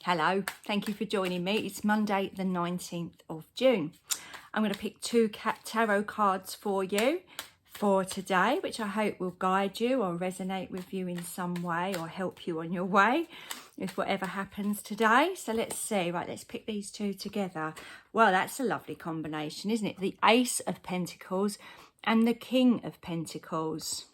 Hello, thank you for joining me. It's Monday the 19th of June. I'm going to pick two tarot cards for you for today, which I hope will guide you or resonate with you in some way or help you on your way with whatever happens today. So let's see. Right, let's pick these two together. Well, that's a lovely combination, isn't it? The Ace of Pentacles and the King of Pentacles.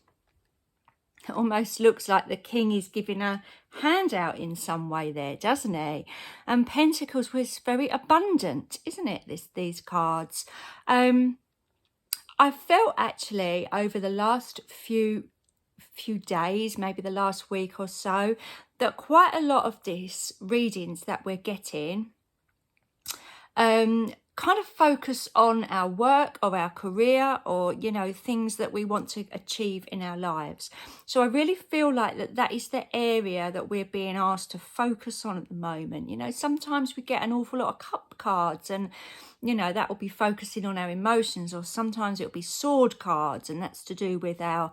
It almost looks like the king is giving a handout in some way there, doesn't he? And Pentacles was very abundant, isn't it, these cards? I felt actually over the last few days, maybe the last week or so, that quite a lot of these readings that we're getting kind of focus on our work or our career or, you know, things that we want to achieve in our lives. So I really feel like that is the area that we're being asked to focus on at the moment. You know, sometimes we get an awful lot of cup cards and, you know, that will be focusing on our emotions, or sometimes it'll be sword cards, and that's to do with our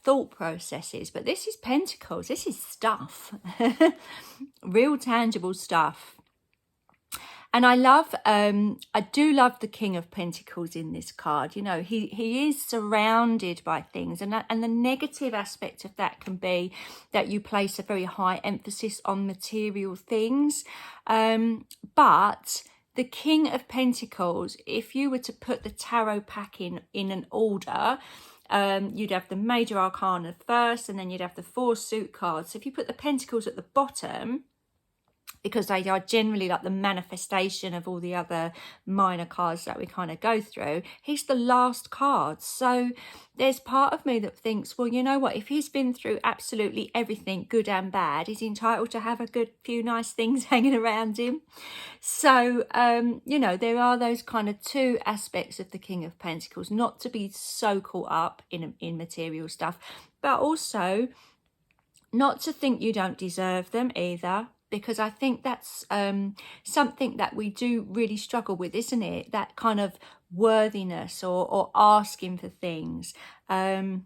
thought processes. But this is Pentacles. This is stuff, real tangible stuff. And I do love the King of Pentacles in this card. You know, he is surrounded by things, and the negative aspect of that can be that you place a very high emphasis on material things. But the King of Pentacles, if you were to put the tarot pack in an order, you'd have the Major Arcana first, and then you'd have the 4 suit cards. So if you put the Pentacles at the bottom, because they are generally like the manifestation of all the other minor cards that we kind of go through, he's the last card. So there's part of me that thinks, well, you know what, if he's been through absolutely everything, good and bad, he's entitled to have a good few nice things hanging around him. So, you know, there are those kind of two aspects of the King of Pentacles, not to be so caught up in material stuff, but also not to think you don't deserve them either. Because I think that's something that we do really struggle with, isn't it? That kind of worthiness or asking for things, you know,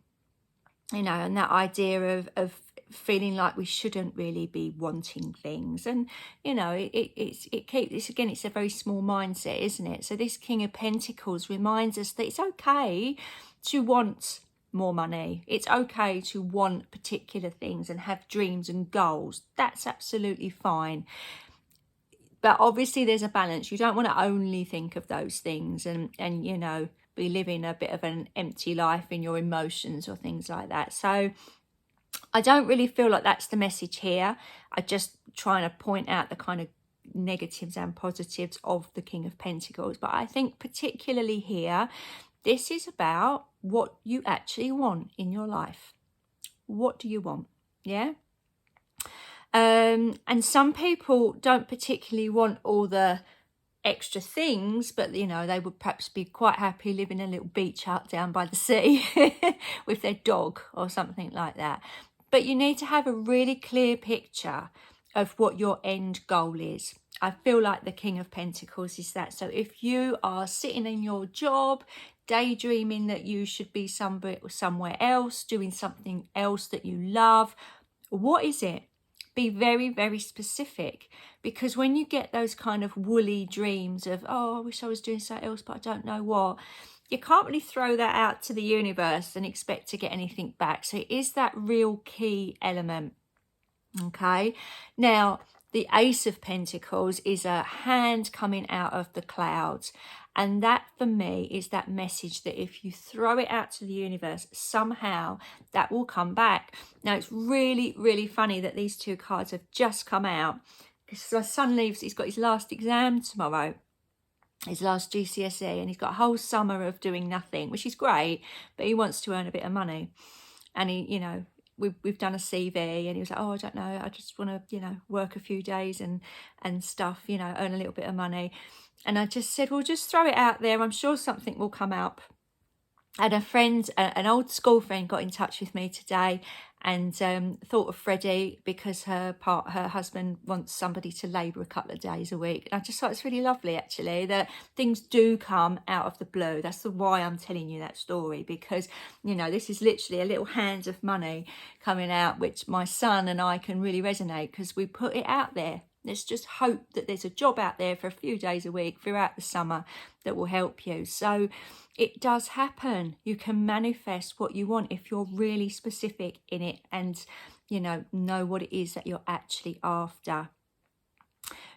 and that idea of feeling like we shouldn't really be wanting things. And, you know, it's again, it's a very small mindset, isn't it? So this King of Pentacles reminds us that it's okay to want more money. It's okay to want particular things and have dreams and goals. That's absolutely fine. But obviously there's a balance. You don't want to only think of those things and you know, be living a bit of an empty life in your emotions or things like that. So I don't really feel like that's the message here. I'm just trying to point out the kind of negatives and positives of the King of Pentacles. But I think particularly here, this is about what you actually want in your life. What do you want? Yeah. And some people don't particularly want all the extra things, but, you know, they would perhaps be quite happy living in a little beach hut down by the sea with their dog or something like that. But you need to have a really clear picture of what your end goal is. I feel like the King of Pentacles is that. So if you are sitting in your job, daydreaming that you should be somewhere else, doing something else that you love, what is it? Be very, very specific, because when you get those kind of woolly dreams of, oh, I wish I was doing something else, but I don't know what, you can't really throw that out to the universe and expect to get anything back. So it is that real key element. Okay, now the Ace of Pentacles is a hand coming out of the clouds. And that for me is that message that if you throw it out to the universe, somehow that will come back. Now, it's really, really funny that these two cards have just come out, because my son leaves, he's got his last exam tomorrow, his last GCSE, and he's got a whole summer of doing nothing, which is great, but he wants to earn a bit of money. And he, you know, we've done a CV, and he was like, oh, I don't know, I just want to, you know, work a few days and stuff, you know, earn a little bit of money. And I just said, well, just throw it out there. I'm sure something will come up. And a friend, an old school friend, got in touch with me today and thought of Freddie, because her husband wants somebody to labour a couple of days a week. And I just thought it's really lovely, actually, that things do come out of the blue. That's why I'm telling you that story, because, you know, this is literally a little hand of money coming out, which my son and I can really resonate, because we put it out there. Let's just hope that there's a job out there for a few days a week throughout the summer that will help you. So it does happen. You can manifest what you want if you're really specific in it and, you know what it is that you're actually after.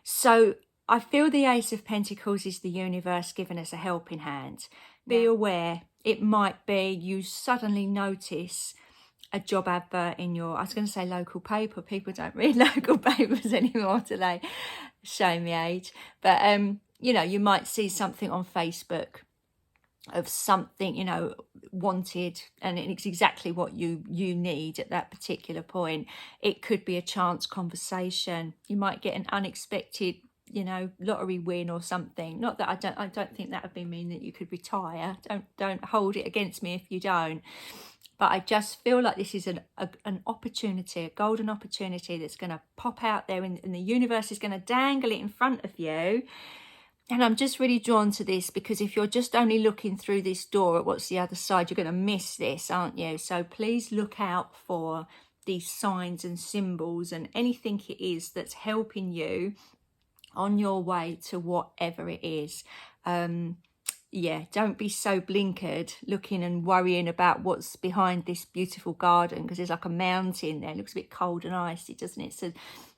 So I feel the Ace of Pentacles is the universe giving us a helping hand. Be aware. It might be you suddenly notice a job advert in your, I was going to say local paper. People don't read local papers anymore, do they? Show me age. But, you know, you might see something on Facebook of something, you know, wanted, and it's exactly what you need at that particular point. It could be a chance conversation. You might get an unexpected, you know, lottery win or something. Not that I don't think that would mean that you could retire. Don't hold it against me if you don't. But I just feel like this is an opportunity, a golden opportunity that's going to pop out there, and the universe is going to dangle it in front of you. And I'm just really drawn to this because if you're just only looking through this door at what's the other side, you're going to miss this, aren't you? So please look out for these signs and symbols and anything it is that's helping you on your way to whatever it is. Yeah, don't be so blinkered looking and worrying about what's behind this beautiful garden, because there's like a mountain there. It looks a bit cold and icy, doesn't it? So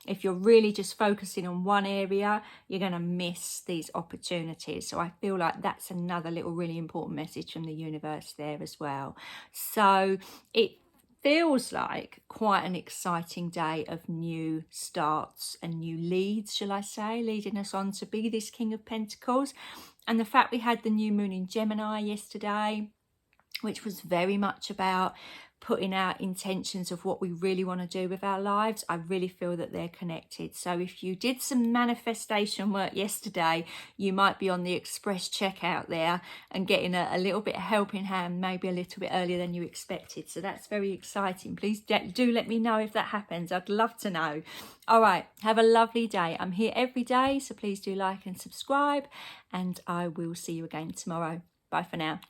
if you're really just focusing on one area, you're going to miss these opportunities. So I feel like that's another little really important message from the universe there as well. So it feels like quite an exciting day of new starts and new leads, shall I say, leading us on to be this King of Pentacles. And the fact we had the new moon in Gemini yesterday, which was very much about putting out intentions of what we really want to do with our lives, I really feel that they're connected. So if you did some manifestation work yesterday, you might be on the express checkout there and getting a little bit of helping hand, maybe a little bit earlier than you expected. So that's very exciting. Please do let me know if that happens. I'd love to know. All right, have a lovely day. I'm here every day, so please do like and subscribe, and I will see you again tomorrow. Bye for now.